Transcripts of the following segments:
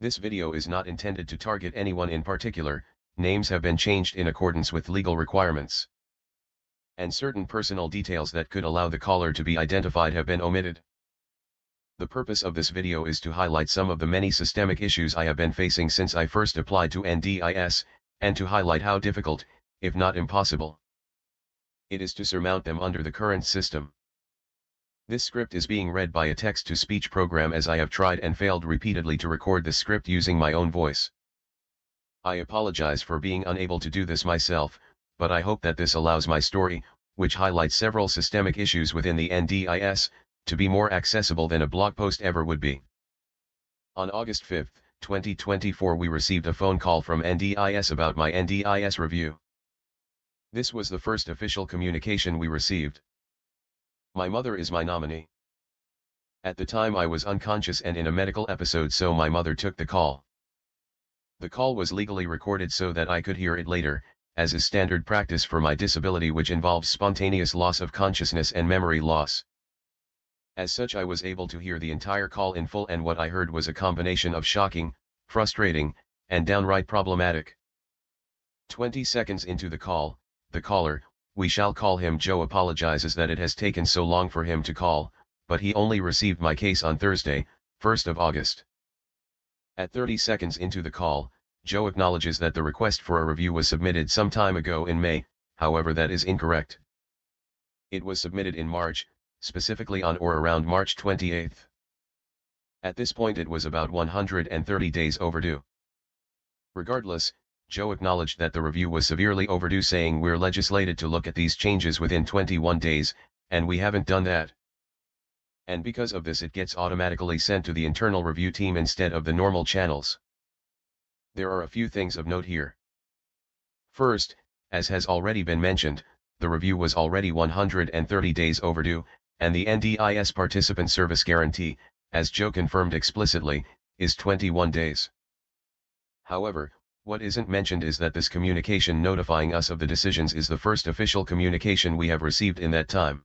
This video is not intended to target anyone in particular. Names have been changed in accordance with legal requirements. And certain personal details that could allow the caller to be identified have been omitted. The purpose of this video is to highlight some of the many systemic issues I have been facing since I first applied to NDIS, and to highlight how difficult, if not impossible, it is to surmount them under the current system. This script is being read by a text-to-speech program, as I have tried and failed repeatedly to record the script using my own voice. I apologize for being unable to do this myself, but I hope that this allows my story, which highlights several systemic issues within the NDIS, to be more accessible than a blog post ever would be. On August 5, 2024, we received a phone call from NDIS about my NDIS review. This was the first official communication we received. My mother is my nominee. At the time I was unconscious and in a medical episode, so my mother took the call. The call was legally recorded so that I could hear it later, as is standard practice for my disability, which involves spontaneous loss of consciousness and memory loss. As such, I was able to hear the entire call in full, and what I heard was a combination of shocking, frustrating, and downright problematic. 20 seconds into the call, the caller, we shall call him Joe, apologizes that it has taken so long for him to call, but he only received my case on Thursday, 1st of August. At 30 seconds into the call, Joe acknowledges that the request for a review was submitted some time ago in May, however that is incorrect. It was submitted in March, specifically on or around March 28. At this point it was about 130 days overdue. Regardless, Joe acknowledged that the review was severely overdue, saying we're legislated to look at these changes within 21 days, and we haven't done that. And because of this it gets automatically sent to the internal review team instead of the normal channels. There are a few things of note here. First, as has already been mentioned, the review was already 130 days overdue, and the NDIS participant service guarantee, as Joe confirmed explicitly, is 21 days. However, what isn't mentioned is that this communication notifying us of the decisions is the first official communication we have received in that time.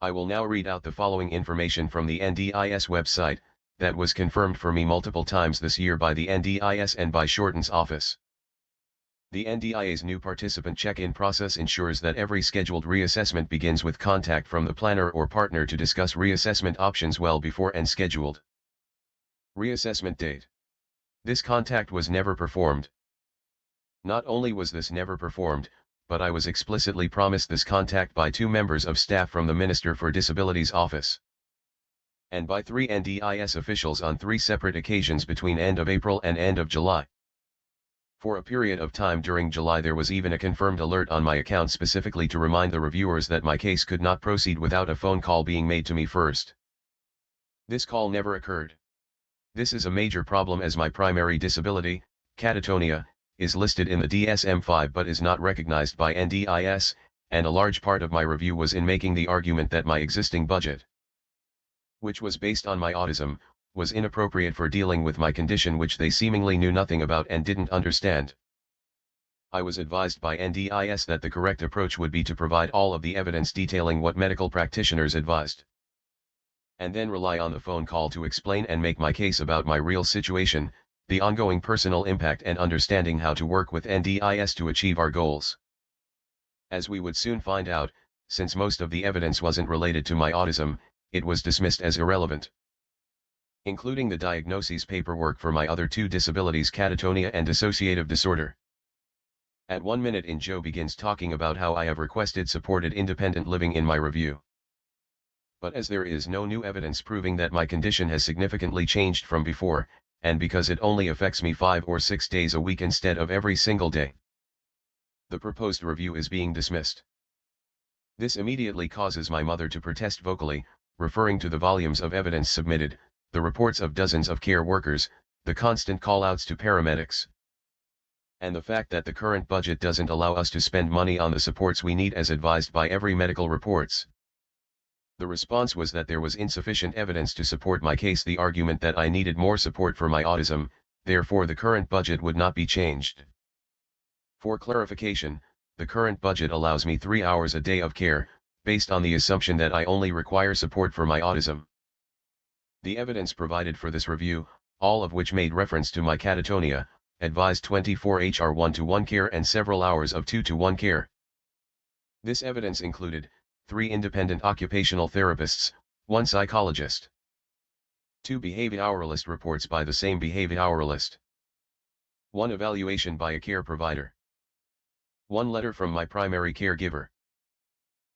I will now read out the following information from the NDIS website, that was confirmed for me multiple times this year by the NDIS and by Shorten's office. The NDIA's new participant check-in process ensures that every scheduled reassessment begins with contact from the planner or partner to discuss reassessment options well before and scheduled. Reassessment date. This contact was never performed. Not only was this never performed, but I was explicitly promised this contact by 2 members of staff from the Minister for Disabilities office, and by 3 NDIS officials on 3 separate occasions between end of April and end of July. For a period of time during July there was even a confirmed alert on my account specifically to remind the reviewers that my case could not proceed without a phone call being made to me first. This call never occurred. This is a major problem, as my primary disability, catatonia, is listed in the DSM-5 but is not recognized by NDIS, and a large part of my review was in making the argument that my existing budget, which was based on my autism, was inappropriate for dealing with my condition, which they seemingly knew nothing about and didn't understand. I was advised by NDIS that the correct approach would be to provide all of the evidence detailing what medical practitioners advised, and then rely on the phone call to explain and make my case about my real situation, the ongoing personal impact, and understanding how to work with NDIS to achieve our goals. As we would soon find out, since most of the evidence wasn't related to my autism, it was dismissed as irrelevant, including the diagnoses paperwork for my other 2 disabilities, catatonia and dissociative disorder. At 1 minute in, Joe begins talking about how I have requested supported independent living in my review. But as there is no new evidence proving that my condition has significantly changed from before, and because it only affects me 5 or 6 days a week instead of every single day, the proposed review is being dismissed. This immediately causes my mother to protest vocally, referring to the volumes of evidence submitted, the reports of dozens of care workers, the constant call-outs to paramedics, and the fact that the current budget doesn't allow us to spend money on the supports we need as advised by every medical reports. The response was that there was insufficient evidence to support my case, the argument that I needed more support for my autism, therefore the current budget would not be changed. For clarification, the current budget allows me 3 hours a day of care, based on the assumption that I only require support for my autism. The evidence provided for this review, all of which made reference to my catatonia, advised 24-hour 1-to-1 care and several hours of 2-to-1 care. This evidence included 3 independent occupational therapists, 1 psychologist, 2 behavioralist reports by the same behavioralist, 1 evaluation by a care provider, 1 letter from my primary caregiver,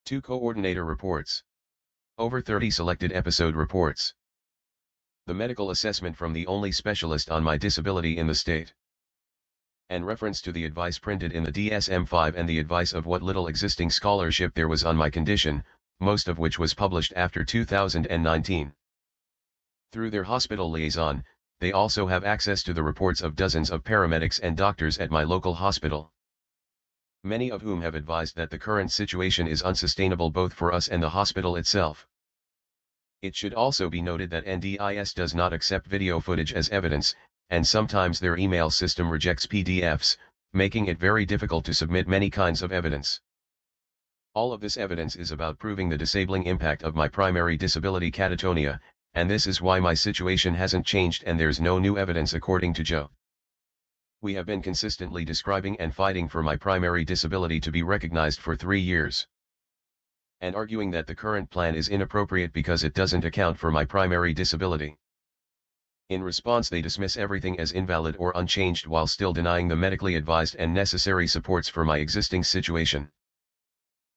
2 coordinator reports, over 30 selected episode reports, the medical assessment from the only specialist on my disability in the state, and reference to the advice printed in the DSM-5 and the advice of what little existing scholarship there was on my condition, most of which was published after 2019. Through their hospital liaison, they also have access to the reports of dozens of paramedics and doctors at my local hospital, many of whom have advised that the current situation is unsustainable both for us and the hospital itself. It should also be noted that NDIS does not accept video footage as evidence, and sometimes their email system rejects PDFs, making it very difficult to submit many kinds of evidence. All of this evidence is about proving the disabling impact of my primary disability catatonia, and this is why my situation hasn't changed and there's no new evidence according to Joe. We have been consistently describing and fighting for my primary disability to be recognized for 3 years, and arguing that the current plan is inappropriate because it doesn't account for my primary disability. In response, they dismiss everything as invalid or unchanged while still denying the medically advised and necessary supports for my existing situation.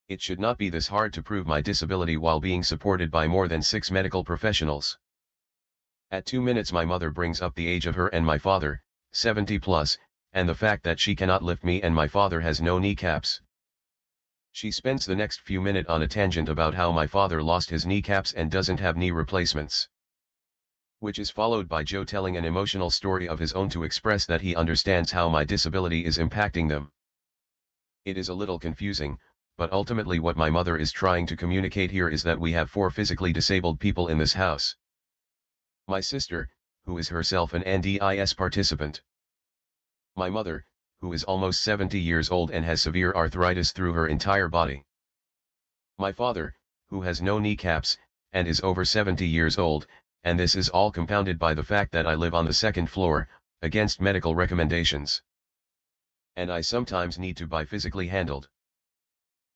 It should not be this hard to prove my disability while being supported by more than 6 medical professionals. At 2 minutes my mother brings up the age of her and my father, 70 plus, and the fact that she cannot lift me and my father has no kneecaps. She spends the next few minutes on a tangent about how my father lost his kneecaps and doesn't have knee replacements, which is followed by Joe telling an emotional story of his own to express that he understands how my disability is impacting them. It is a little confusing, but ultimately what my mother is trying to communicate here is that we have 4 physically disabled people in this house. My sister, who is herself an NDIS participant. My mother, who is almost 70 years old and has severe arthritis through her entire body. My father, who has no kneecaps, and is over 70 years old, and this is all compounded by the fact that I live on the 2nd floor, against medical recommendations. And I sometimes need to be physically handled.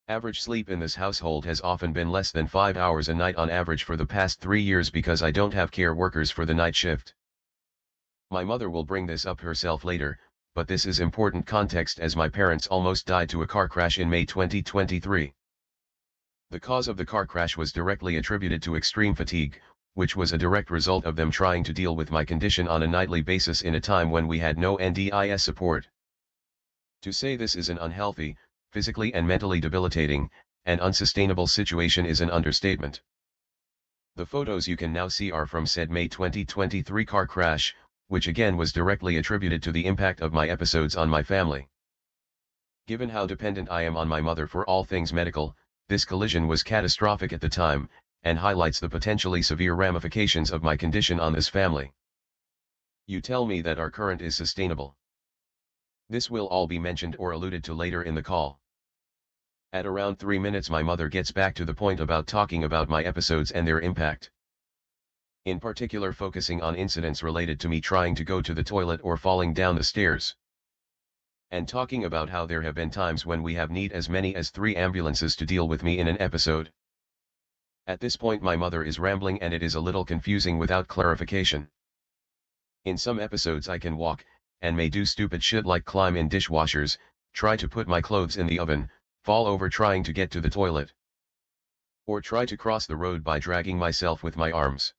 Average sleep in this household has often been less than 5 hours a night on average for the past 3 years because I don't have care workers for the night shift. My mother will bring this up herself later, but this is important context as my parents almost died to a car crash in May 2023. The cause of the car crash was directly attributed to extreme fatigue, which was a direct result of them trying to deal with my condition on a nightly basis in a time when we had no NDIS support. To say this is an unhealthy, physically and mentally debilitating, and unsustainable situation is an understatement. The photos you can now see are from said May 2023 car crash, which again was directly attributed to the impact of my episodes on my family. Given how dependent I am on my mother for all things medical, this collision was catastrophic at the time, and highlights the potentially severe ramifications of my condition on this family. You tell me that our current is sustainable. This will all be mentioned or alluded to later in the call. At around 3 minutes my mother gets back to the point about talking about my episodes and their impact. In particular focusing on incidents related to me trying to go to the toilet or falling down the stairs. And talking about how there have been times when we have need as many as 3 ambulances to deal with me in an episode. At this point my mother is rambling and it is a little confusing without clarification. In some episodes I can walk, and may do stupid shit like climb in dishwashers, try to put my clothes in the oven, fall over trying to get to the toilet, or try to cross the road by dragging myself with my arms.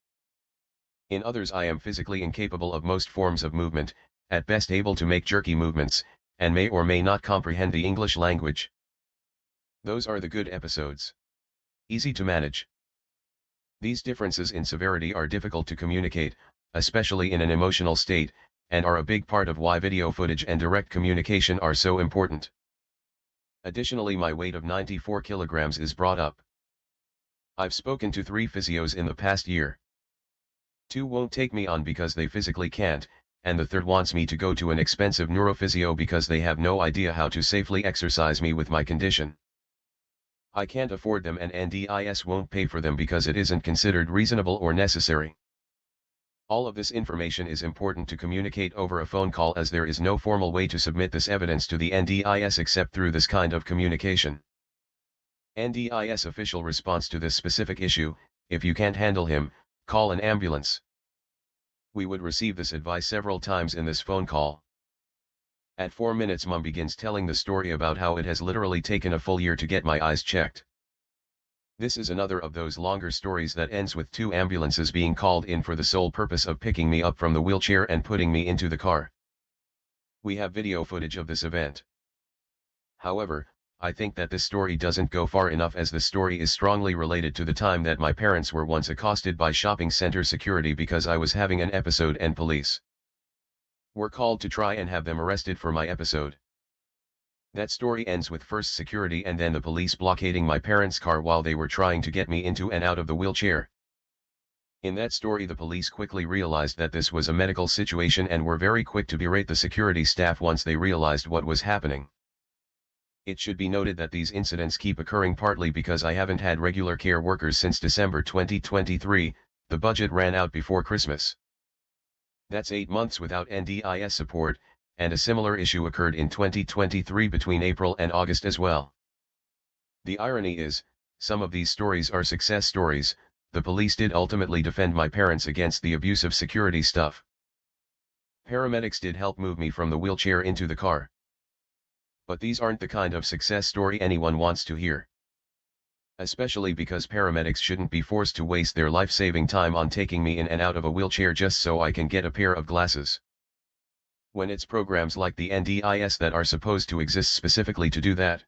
In others I am physically incapable of most forms of movement, at best able to make jerky movements, and may or may not comprehend the English language. Those are the good episodes. Easy to manage. These differences in severity are difficult to communicate, especially in an emotional state, and are a big part of why video footage and direct communication are so important. Additionally, my weight of 94 kilograms is brought up. I've spoken to 3 physios in the past year. 2 won't take me on because they physically can't, and the 3rd wants me to go to an expensive neurophysio because they have no idea how to safely exercise me with my condition. I can't afford them and NDIS won't pay for them because it isn't considered reasonable or necessary. All of this information is important to communicate over a phone call, as there is no formal way to submit this evidence to the NDIS except through this kind of communication. NDIS official response to this specific issue: if you can't handle him, call an ambulance. We would receive this advice several times in this phone call. At 4 minutes, Mom begins telling the story about how it has literally taken a full year to get my eyes checked. This is another of those longer stories that ends with 2 ambulances being called in for the sole purpose of picking me up from the wheelchair and putting me into the car. We have video footage of this event. However, I think that this story doesn't go far enough, as the story is strongly related to the time that my parents were once accosted by shopping center security because I was having an episode and police were called to try and have them arrested for my episode. That story ends with first security and then the police blockading my parents' car while they were trying to get me into and out of the wheelchair. In that story, the police quickly realized that this was a medical situation and were very quick to berate the security staff once they realized what was happening. It should be noted that these incidents keep occurring partly because I haven't had regular care workers since December 2023, the budget ran out before Christmas. That's 8 months without NDIS support, and a similar issue occurred in 2023 between April and August as well. The irony is, some of these stories are success stories. The police did ultimately defend my parents against the abusive security stuff. Paramedics did help move me from the wheelchair into the car. But these aren't the kind of success story anyone wants to hear. Especially because paramedics shouldn't be forced to waste their life-saving time on taking me in and out of a wheelchair just so I can get a pair of glasses. When it's programs like the NDIS that are supposed to exist specifically to do that.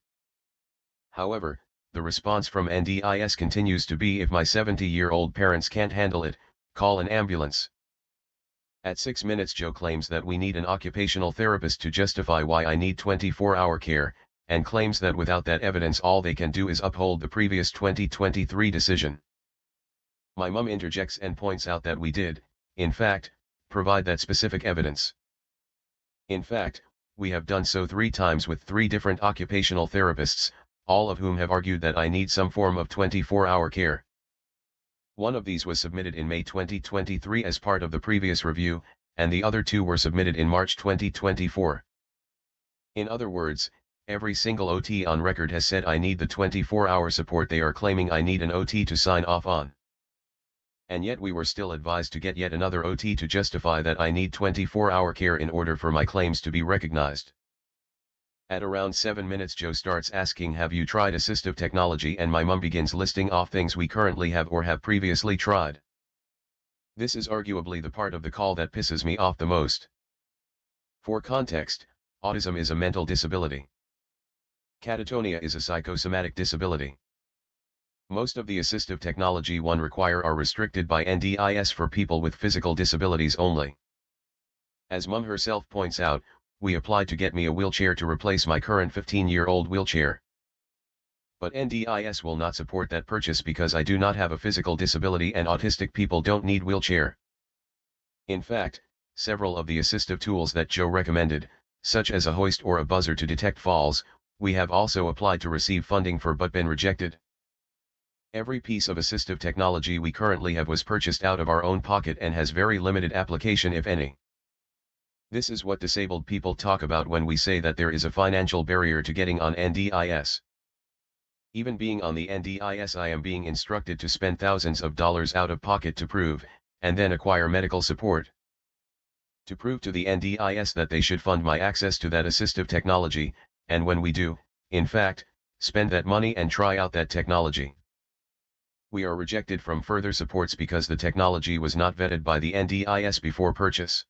However, the response from NDIS continues to be: if my 70-year-old parents can't handle it, call an ambulance. At 6 minutes, Joe claims that we need an occupational therapist to justify why I need 24-hour care, and claims that without that evidence all they can do is uphold the previous 2023 decision. My mum interjects and points out that we did, in fact, provide that specific evidence. In fact, we have done so 3 times with 3 different occupational therapists, all of whom have argued that I need some form of 24-hour care. One of these was submitted in May 2023 as part of the previous review, and the other 2 were submitted in March 2024. In other words, every single OT on record has said I need the 24-hour support they are claiming I need an OT to sign off on. And yet we were still advised to get yet another OT to justify that I need 24-hour care in order for my claims to be recognized. At around 7 minutes, Joe starts asking, have you tried assistive technology? And my mum begins listing off things we currently have or have previously tried. This is arguably the part of the call that pisses me off the most. For context, autism is a mental disability. Catatonia is a psychosomatic disability. Most of the assistive technology one require are restricted by NDIS for people with physical disabilities only. As Mum herself points out, we applied to get me a wheelchair to replace my current 15-year-old wheelchair. But NDIS will not support that purchase because I do not have a physical disability and autistic people don't need wheelchair. In fact, several of the assistive tools that Joe recommended, such as a hoist or a buzzer to detect falls, we have also applied to receive funding for but been rejected. Every piece of assistive technology we currently have was purchased out of our own pocket and has very limited application, if any. This is what disabled people talk about when we say that there is a financial barrier to getting on NDIS. Even being on the NDIS, I am being instructed to spend thousands of dollars out of pocket to prove, and then acquire medical support. To prove to the NDIS that they should fund my access to that assistive technology, and when we do, in fact, spend that money and try out that technology, we are rejected from further supports because the technology was not vetted by the NDIS before purchase.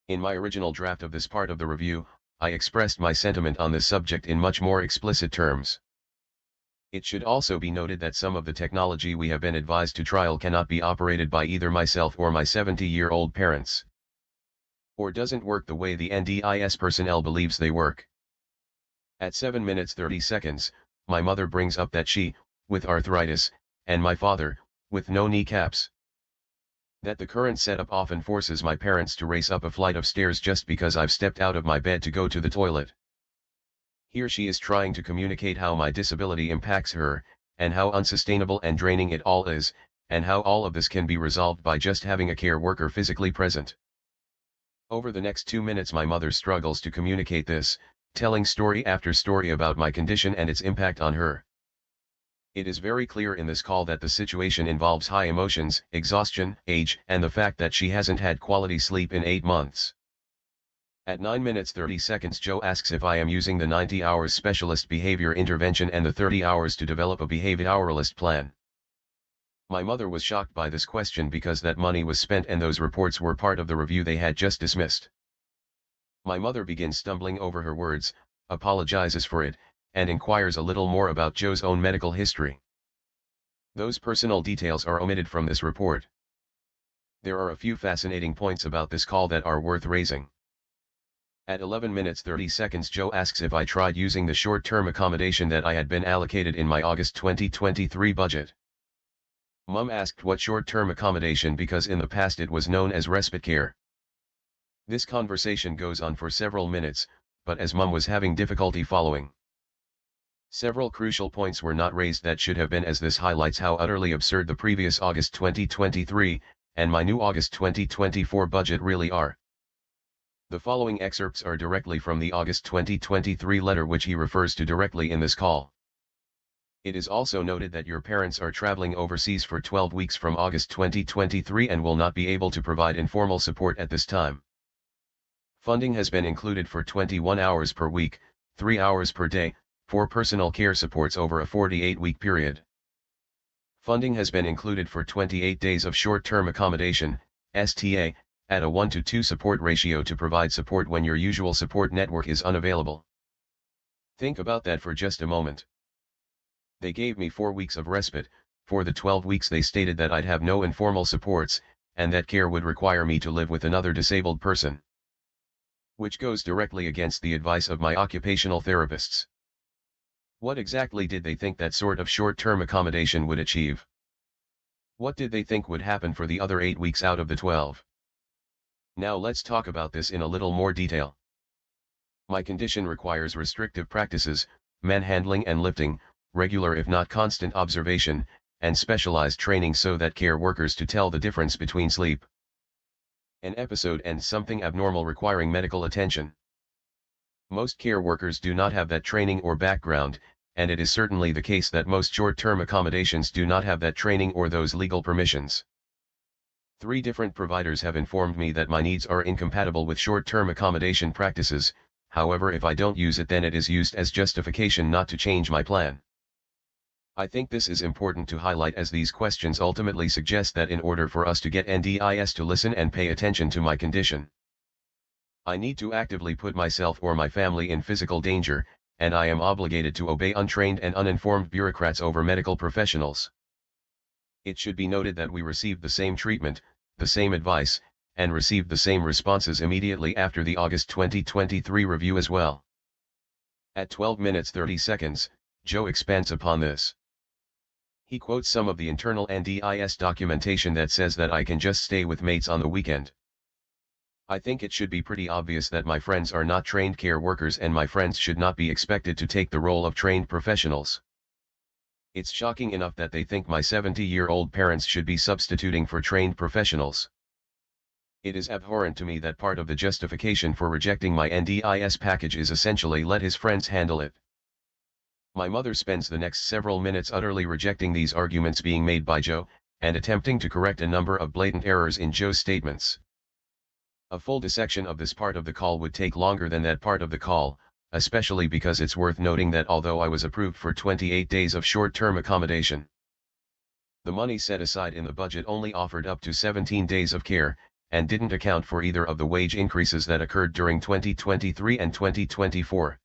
In my original draft of this part of the review, I expressed my sentiment on this subject in much more explicit terms. It should also be noted that some of the technology we have been advised to trial cannot be operated by either myself or my 70-year-old parents, or doesn't work the way the NDIS personnel believes they work. At 7 minutes 30 seconds, my mother brings up that she, with arthritis, and my father, with no kneecaps, that the current setup often forces my parents to race up a flight of stairs just because I've stepped out of my bed to go to the toilet. Here she is trying to communicate how my disability impacts her, and how unsustainable and draining it all is, and how all of this can be resolved by just having a care worker physically present. Over the next 2 minutes my mother struggles to communicate this, telling story after story about my condition and its impact on her. It is very clear in this call that the situation involves high emotions, exhaustion, age, and the fact that she hasn't had quality sleep in 8 months. At 9 minutes 30 seconds Joe asks if I am using the 90 hours specialist behavior intervention and the 30 hours to develop a behavioralist plan. My mother was shocked by this question because that money was spent and those reports were part of the review they had just dismissed. My mother begins stumbling over her words, apologizes for it, and inquires a little more about Joe's own medical history. Those personal details are omitted from this report. There are a few fascinating points about this call that are worth raising. At 11 minutes 30 seconds Joe asks if I tried using the short-term accommodation that I had been allocated in my August 2023 budget. Mum asked what short-term accommodation because in the past it was known as respite care. This conversation goes on for several minutes, but as Mum was having difficulty following. Several crucial points were not raised that should have been, as this highlights how utterly absurd the previous August 2023, and my new August 2024 budget really are. The following excerpts are directly from the August 2023 letter which he refers to directly in this call. It is also noted that your parents are traveling overseas for 12 weeks from August 2023 and will not be able to provide informal support at this time. Funding has been included for 21 hours per week, 3 hours per day, for personal care supports over a 48-week period. Funding has been included for 28 days of short-term accommodation, STA, at a 1:2 support ratio to provide support when your usual support network is unavailable. Think about that for just a moment. They gave me 4 weeks of respite. For the 12 weeks they stated that I'd have no informal supports, and that care would require me to live with another disabled person. Which goes directly against the advice of my occupational therapists. What exactly did they think that sort of short-term accommodation would achieve? What did they think would happen for the other 8 weeks out of the 12? Now let's talk about this in a little more detail. My condition requires restrictive practices, manhandling and lifting, regular if not constant observation, and specialized training so that care workers to tell the difference between sleep, an episode and something abnormal requiring medical attention. Most care workers do not have that training or background, and it is certainly the case that most short-term accommodations do not have that training or those legal permissions. 3 different providers have informed me that my needs are incompatible with short-term accommodation practices. However, if I don't use it then it is used as justification not to change my plan. I think this is important to highlight as these questions ultimately suggest that in order for us to get NDIS to listen and pay attention to my condition, I need to actively put myself or my family in physical danger, and I am obligated to obey untrained and uninformed bureaucrats over medical professionals. It should be noted that we received the same treatment, the same advice, and received the same responses immediately after the August 2023 review as well. At 12 minutes 30 seconds, Joe expands upon this. He quotes some of the internal NDIS documentation that says that I can just stay with mates on the weekend. I think it should be pretty obvious that my friends are not trained care workers and my friends should not be expected to take the role of trained professionals. It's shocking enough that they think my 70-year-old parents should be substituting for trained professionals. It is abhorrent to me that part of the justification for rejecting my NDIS package is essentially let his friends handle it. My mother spends the next several minutes utterly rejecting these arguments being made by Joe, and attempting to correct a number of blatant errors in Joe's statements. A full dissection of this part of the call would take longer than that part of the call, especially because it's worth noting that although I was approved for 28 days of short-term accommodation, the money set aside in the budget only offered up to 17 days of care, and didn't account for either of the wage increases that occurred during 2023 and 2024.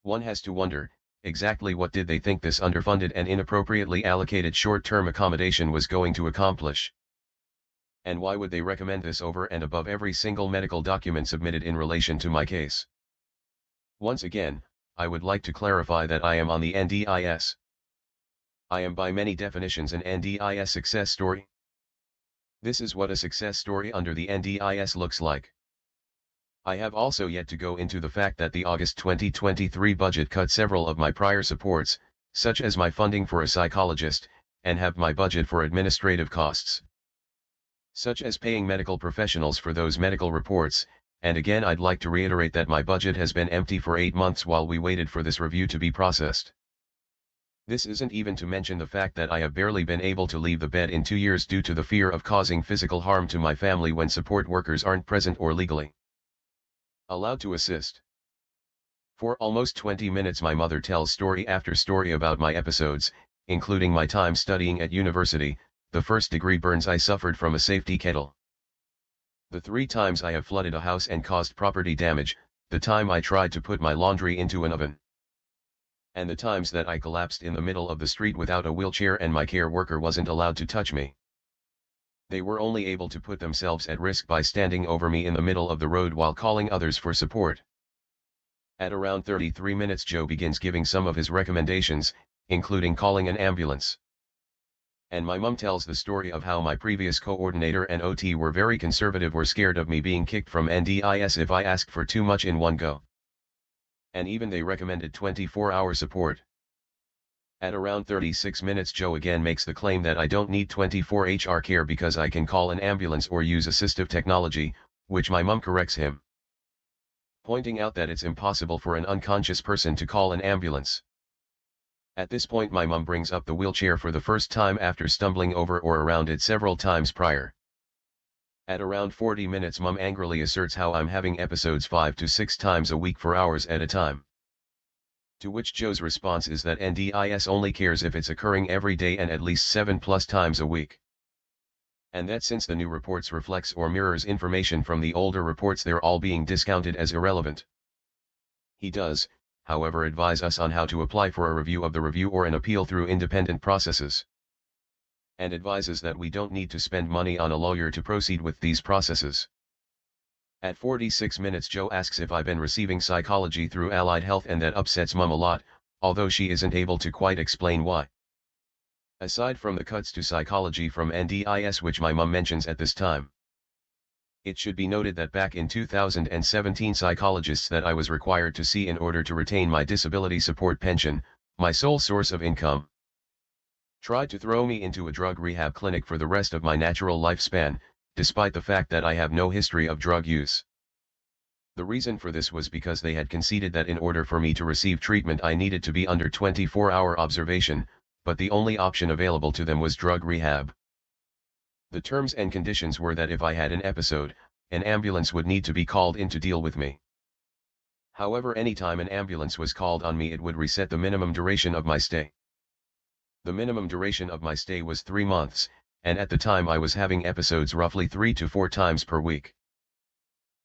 One has to wonder, exactly what did they think this underfunded and inappropriately allocated short-term accommodation was going to accomplish? And why would they recommend this over and above every single medical document submitted in relation to my case? Once again, I would like to clarify that I am on the NDIS. I am by many definitions an NDIS success story. This is what a success story under the NDIS looks like. I have also yet to go into the fact that the August 2023 budget cut several of my prior supports, such as my funding for a psychologist, and have my budget for administrative costs, such as paying medical professionals for those medical reports. And again, I'd like to reiterate that my budget has been empty for 8 months while we waited for this review to be processed. This isn't even to mention the fact that I have barely been able to leave the bed in 2 years due to the fear of causing physical harm to my family when support workers aren't present or legally allowed to assist. For almost 20 minutes my mother tells story after story about my episodes, including my time studying at university, the first-degree burns I suffered from a safety kettle, the 3 times I have flooded a house and caused property damage, the time I tried to put my laundry into an oven, and the times that I collapsed in the middle of the street without a wheelchair and my care worker wasn't allowed to touch me. They were only able to put themselves at risk by standing over me in the middle of the road while calling others for support. At around 33 minutes Joe begins giving some of his recommendations, including calling an ambulance. And my mum tells the story of how my previous coordinator and OT were very conservative, were scared of me being kicked from NDIS if I asked for too much in one go. And even they recommended 24-hour support. At around 36 minutes Joe again makes the claim that I don't need 24-hour care because I can call an ambulance or use assistive technology, which my mum corrects him, pointing out that it's impossible for an unconscious person to call an ambulance. At this point my mum brings up the wheelchair for the first time after stumbling over or around it several times prior. At around 40 minutes mum angrily asserts how I'm having episodes 5 to 6 times a week for hours at a time. To which Joe's response is that NDIS only cares if it's occurring every day and at least 7+ times a week. And that since the new reports reflects or mirrors information from the older reports, they're all being discounted as irrelevant. He does, however, advise us on how to apply for a review of the review or an appeal through independent processes, and advises that we don't need to spend money on a lawyer to proceed with these processes. At 46 minutes Joe asks if I've been receiving psychology through Allied Health, and that upsets mum a lot, although she isn't able to quite explain why. Aside from the cuts to psychology from NDIS which my mum mentions at this time. It should be noted that back in 2017 psychologists that I was required to see in order to retain my disability support pension, my sole source of income, tried to throw me into a drug rehab clinic for the rest of my natural lifespan, despite the fact that I have no history of drug use. The reason for this was because they had conceded that in order for me to receive treatment I needed to be under 24-hour observation, but the only option available to them was drug rehab. The terms and conditions were that if I had an episode, an ambulance would need to be called in to deal with me. However, anytime an ambulance was called on me it would reset the minimum duration of my stay. The minimum duration of my stay was 3 months, and at the time I was having episodes roughly 3 to 4 times per week.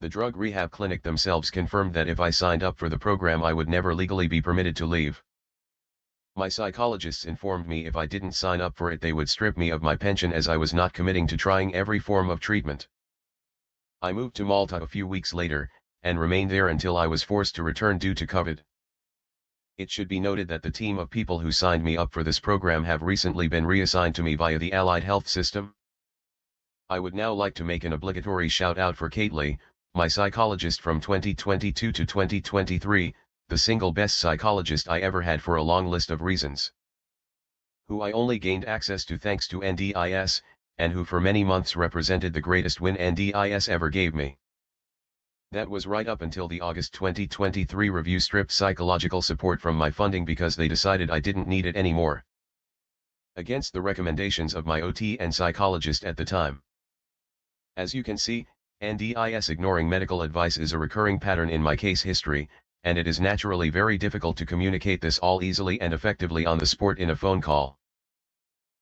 The drug rehab clinic themselves confirmed that if I signed up for the program I would never legally be permitted to leave. My psychologists informed me if I didn't sign up for it they would strip me of my pension as I was not committing to trying every form of treatment. I moved to Malta a few weeks later, and remained there until I was forced to return due to COVID. It should be noted that the team of people who signed me up for this program have recently been reassigned to me via the Allied Health system. I would now like to make an obligatory shout out for Kate Lee, my psychologist from 2022 to 2023, the single best psychologist I ever had for a long list of reasons, who I only gained access to thanks to NDIS, and who for many months represented the greatest win NDIS ever gave me. That was right up until the August 2023 review stripped psychological support from my funding because they decided I didn't need it anymore, against the recommendations of my OT and psychologist at the time. As you can see, NDIS ignoring medical advice is a recurring pattern in my case history, and it is naturally very difficult to communicate this all easily and effectively on the spot in a phone call.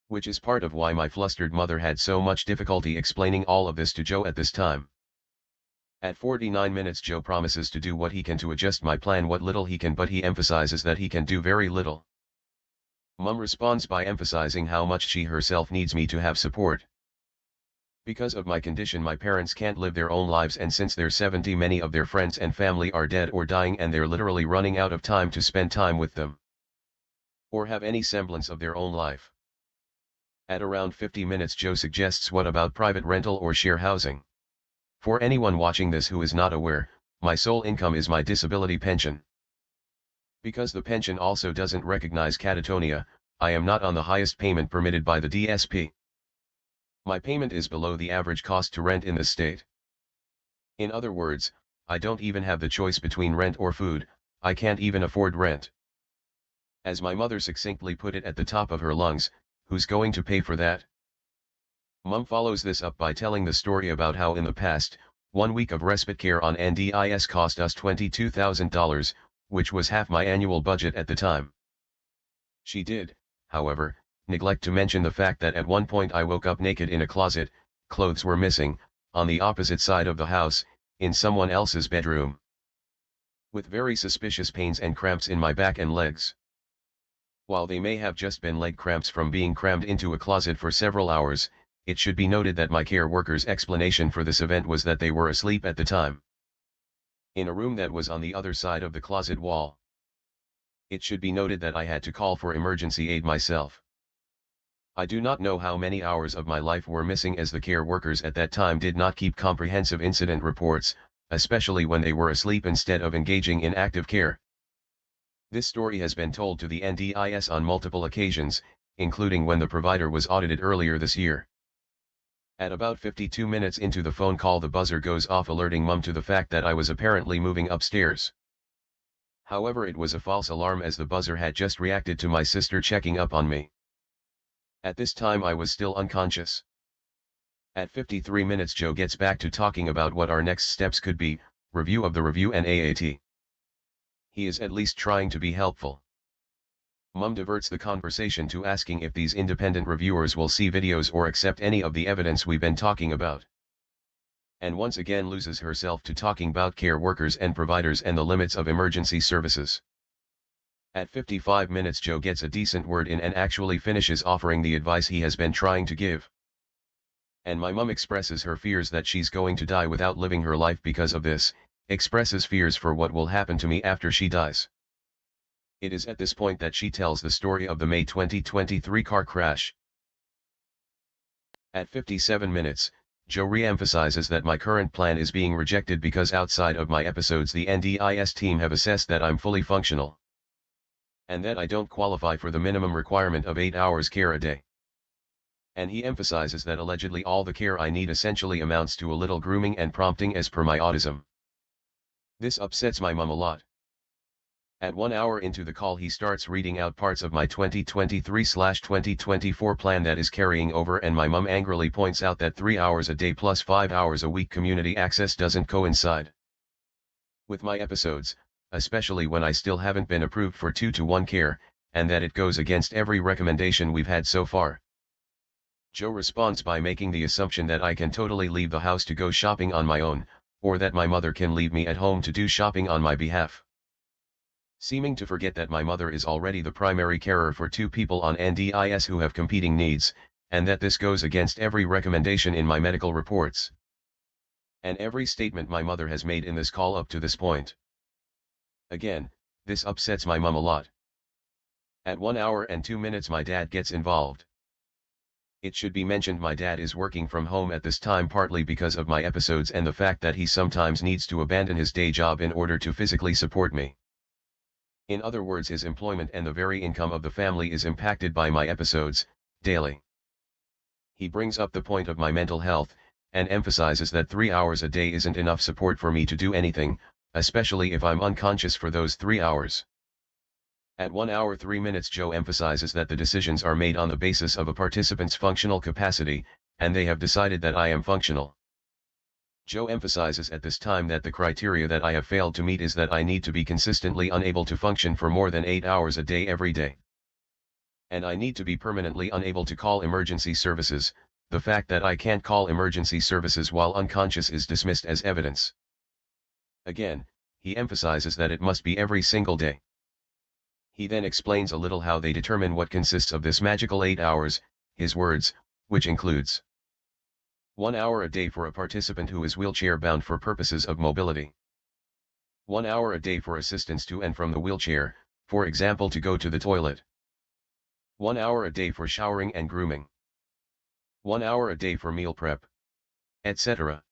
Which is part of why my flustered mother had so much difficulty explaining all of this to Joe at this time. At 49 minutes Joe promises to do what he can to adjust my plan, what little he can, but he emphasizes that he can do very little. Mum responds by emphasizing how much she herself needs me to have support. Because of my condition my parents can't live their own lives, and since they're 70 many of their friends and family are dead or dying and they're literally running out of time to spend time with them, or have any semblance of their own life. At around 50 minutes Joe suggests what about private rental or share housing. For anyone watching this who is not aware, my sole income is my disability pension. Because the pension also doesn't recognize catatonia, I am not on the highest payment permitted by the DSP. My payment is below the average cost to rent in the state. In other words, I don't even have the choice between rent or food, I can't even afford rent. As my mother succinctly put it at the top of her lungs, who's going to pay for that? Mum follows this up by telling the story about how in the past, 1 week of respite care on NDIS cost us $22,000, which was half my annual budget at the time. She did, however, neglect to mention the fact that at one point I woke up naked in a closet, clothes were missing, on the opposite side of the house, in someone else's bedroom, with very suspicious pains and cramps in my back and legs. While they may have just been leg cramps from being crammed into a closet for several hours, it should be noted that my care worker's explanation for this event was that they were asleep at the time, in a room that was on the other side of the closet wall. It should be noted that I had to call for emergency aid myself. I do not know how many hours of my life were missing, as the care workers at that time did not keep comprehensive incident reports, especially when they were asleep instead of engaging in active care. This story has been told to the NDIS on multiple occasions, including when the provider was audited earlier this year. At about 52 minutes into the phone call, the buzzer goes off alerting Mum to the fact that I was apparently moving upstairs. However, it was a false alarm, as the buzzer had just reacted to my sister checking up on me. At this time I was still unconscious. At 53 minutes Joe gets back to talking about what our next steps could be, review of the review and AAT. He is at least trying to be helpful. Mum diverts the conversation to asking if these independent reviewers will see videos or accept any of the evidence we've been talking about, and once again loses herself to talking about care workers and providers and the limits of emergency services. At 55 minutes Joe gets a decent word in and actually finishes offering the advice he has been trying to give. And my mum expresses her fears that she's going to die without living her life because of this, expresses fears for what will happen to me after she dies. It is at this point that she tells the story of the May 2023 car crash. At 57 minutes, Joe re-emphasizes that my current plan is being rejected because outside of my episodes the NDIS team have assessed that I'm fully functional, and that I don't qualify for the minimum requirement of 8 hours care a day. And he emphasizes that allegedly all the care I need essentially amounts to a little grooming and prompting as per my autism. This upsets my mum a lot. At 1 hour into the call he starts reading out parts of my 2023/2024 plan that is carrying over, and my mum angrily points out that 3 hours a day plus 5 hours a week community access doesn't coincide with my episodes, especially when I still haven't been approved for 2-to-1 care, and that it goes against every recommendation we've had so far. Joe responds by making the assumption that I can totally leave the house to go shopping on my own, or that my mother can leave me at home to do shopping on my behalf, seeming to forget that my mother is already the primary carer for 2 people on NDIS who have competing needs, and that this goes against every recommendation in my medical reports, and every statement my mother has made in this call up to this point. Again, this upsets my mum a lot. At 1 hour and 2 minutes my dad gets involved. It should be mentioned my dad is working from home at this time, partly because of my episodes and the fact that he sometimes needs to abandon his day job in order to physically support me. In other words, his employment and the very income of the family is impacted by my episodes, daily. He brings up the point of my mental health, and emphasizes that 3 hours a day isn't enough support for me to do anything, especially if I'm unconscious for those 3 hours. At 1 hour 3 minutes Joe emphasizes that the decisions are made on the basis of a participant's functional capacity, and they have decided that I am functional. Joe emphasizes at this time that the criteria that I have failed to meet is that I need to be consistently unable to function for more than 8 hours a day every day, and I need to be permanently unable to call emergency services. The fact that I can't call emergency services while unconscious is dismissed as evidence. Again, he emphasizes that it must be every single day. He then explains a little how they determine what consists of this magical 8 hours, his words, which includes 1 hour a day for a participant who is wheelchair bound for purposes of mobility, 1 hour a day for assistance to and from the wheelchair, for example to go to the toilet, 1 hour a day for showering and grooming, 1 hour a day for meal prep, etc.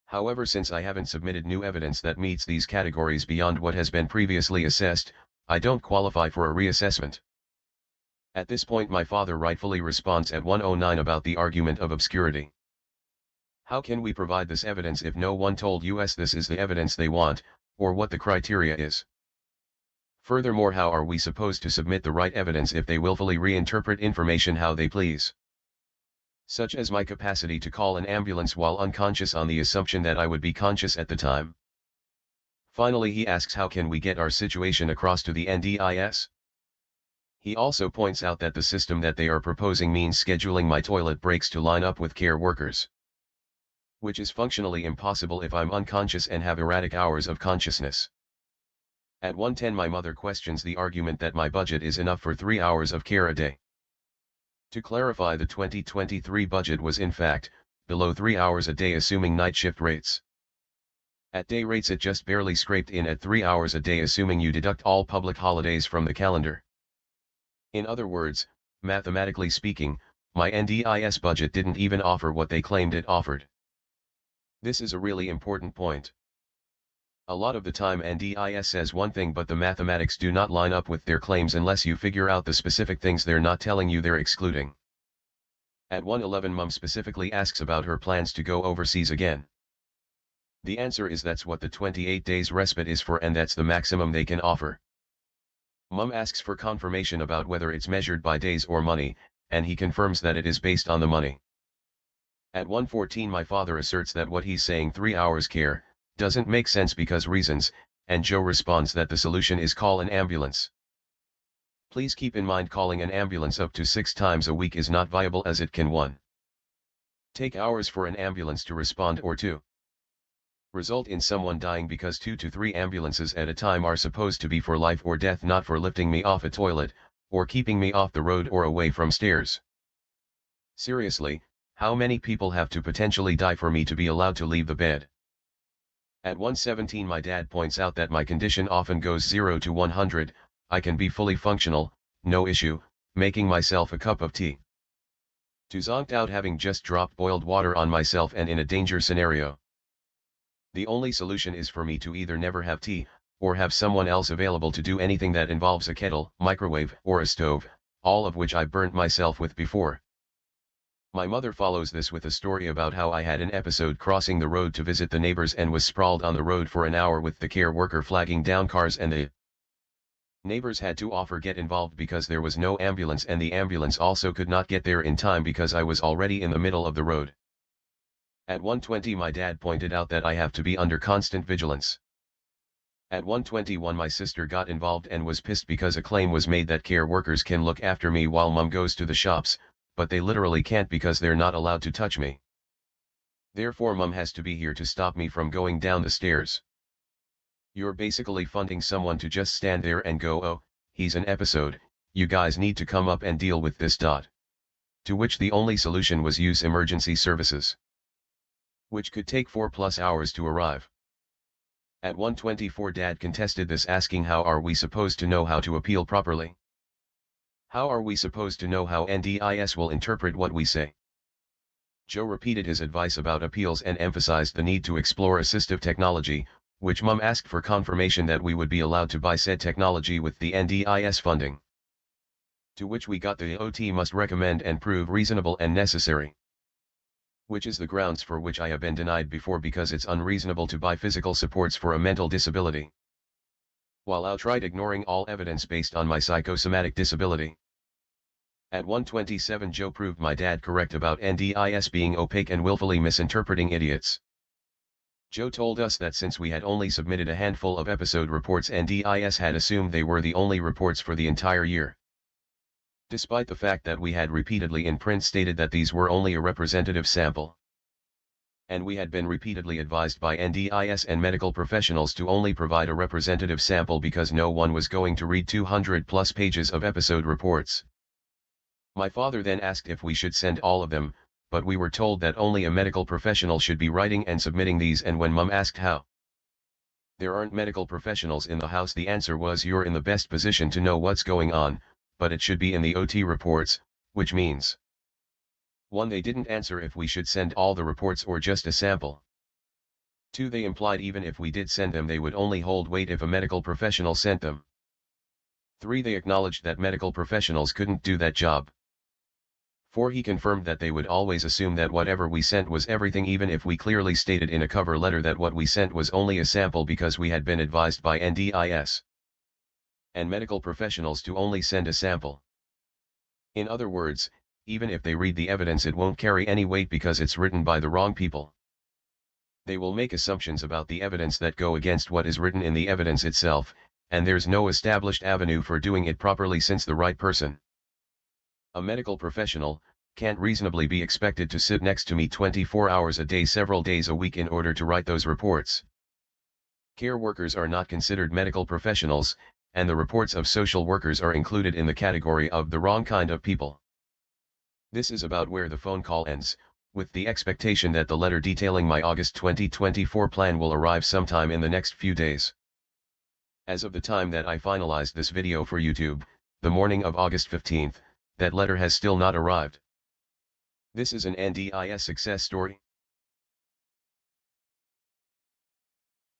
However, since I haven't submitted new evidence that meets these categories beyond what has been previously assessed, I don't qualify for a reassessment. At this point my father rightfully responds at 109 about the argument of obscurity. How can we provide this evidence if no one told us this is the evidence they want, or what the criteria is? Furthermore, how are we supposed to submit the right evidence if they willfully reinterpret information how they please? Such as my capacity to call an ambulance while unconscious on the assumption that I would be conscious at the time. Finally, he asks how can we get our situation across to the NDIS? He also points out that the system that they are proposing means scheduling my toilet breaks to line up with care workers, which is functionally impossible if I'm unconscious and have erratic hours of consciousness. At 110 my mother questions the argument that my budget is enough for 3 hours of care a day. To clarify, the 2023 budget was in fact, below 3 hours a day assuming night shift rates. At day rates it just barely scraped in at 3 hours a day assuming you deduct all public holidays from the calendar. In other words, mathematically speaking, my NDIS budget didn't even offer what they claimed it offered. This is a really important point. A lot of the time NDIS says one thing but the mathematics do not line up with their claims unless you figure out the specific things they're not telling you they're excluding. At 111 Mum specifically asks about her plans to go overseas again. The answer is that's what the 28 days respite is for, and that's the maximum they can offer. Mum asks for confirmation about whether it's measured by days or money, and he confirms that it is based on the money. At 114 my father asserts that what he's saying 3 hours care, doesn't make sense because reasons, and Joe responds that the solution is call an ambulance. Please keep in mind calling an ambulance up to 6 times a week is not viable as it can 1. Take hours for an ambulance to respond, or 2. Result in someone dying because 2 to 3 ambulances at a time are supposed to be for life or death, not for lifting me off a toilet, or keeping me off the road or away from stairs. Seriously, how many people have to potentially die for me to be allowed to leave the bed? At 117 my dad points out that my condition often goes 0 to 100, I can be fully functional, no issue, making myself a cup of tea. To zonked out having just dropped boiled water on myself and in a danger scenario. The only solution is for me to either never have tea, or have someone else available to do anything that involves a kettle, microwave, or a stove, all of which I burnt myself with before. My mother follows this with a story about how I had an episode crossing the road to visit the neighbors and was sprawled on the road for an hour with the care worker flagging down cars, and the neighbors had to offer get involved because there was no ambulance, and the ambulance also could not get there in time because I was already in the middle of the road. At 120 my dad pointed out that I have to be under constant vigilance. At 121 my sister got involved and was pissed because a claim was made that care workers can look after me while Mum goes to the shops, but they literally can't because they're not allowed to touch me. Therefore Mum has to be here to stop me from going down the stairs. You're basically funding someone to just stand there and go, oh, he's an episode, you guys need to come up and deal with this. To which the only solution was use emergency services, which could take 4+ hours to arrive. At 124 Dad contested this, asking how are we supposed to know how to appeal properly? How are we supposed to know how NDIS will interpret what we say? Joe repeated his advice about appeals and emphasized the need to explore assistive technology, which Mum asked for confirmation that we would be allowed to buy said technology with the NDIS funding. To which we got the OT must recommend and prove reasonable and necessary, which is the grounds for which I have been denied before because it's unreasonable to buy physical supports for a mental disability, while outright ignoring all evidence based on my psychosomatic disability. At 127 Joe proved my dad correct about NDIS being opaque and willfully misinterpreting idiots. Joe told us that since we had only submitted a handful of episode reports, NDIS had assumed they were the only reports for the entire year, despite the fact that we had repeatedly in print stated that these were only a representative sample. And we had been repeatedly advised by NDIS and medical professionals to only provide a representative sample because no one was going to read 200+ pages of episode reports. My father then asked if we should send all of them, but we were told that only a medical professional should be writing and submitting these, and when Mum asked how there aren't medical professionals in the house, the answer was you're in the best position to know what's going on, but it should be in the OT reports, which means 1. They didn't answer if we should send all the reports or just a sample. 2. They implied even if we did send them they would only hold weight if a medical professional sent them. 3. They acknowledged that medical professionals couldn't do that job. 4. He confirmed that they would always assume that whatever we sent was everything, even if we clearly stated in a cover letter that what we sent was only a sample because we had been advised by NDIS and medical professionals to only send a sample. In other words, even if they read the evidence, it won't carry any weight because it's written by the wrong people. They will make assumptions about the evidence that go against what is written in the evidence itself, and there's no established avenue for doing it properly since the right person, a medical professional, can't reasonably be expected to sit next to me 24 hours a day several days a week in order to write those reports. Care workers are not considered medical professionals, and the reports of social workers are included in the category of the wrong kind of people. This is about where the phone call ends, with the expectation that the letter detailing my August 2024 plan will arrive sometime in the next few days. As of the time that I finalized this video for YouTube, the morning of August 15th, that letter has still not arrived. This is an NDIS success story.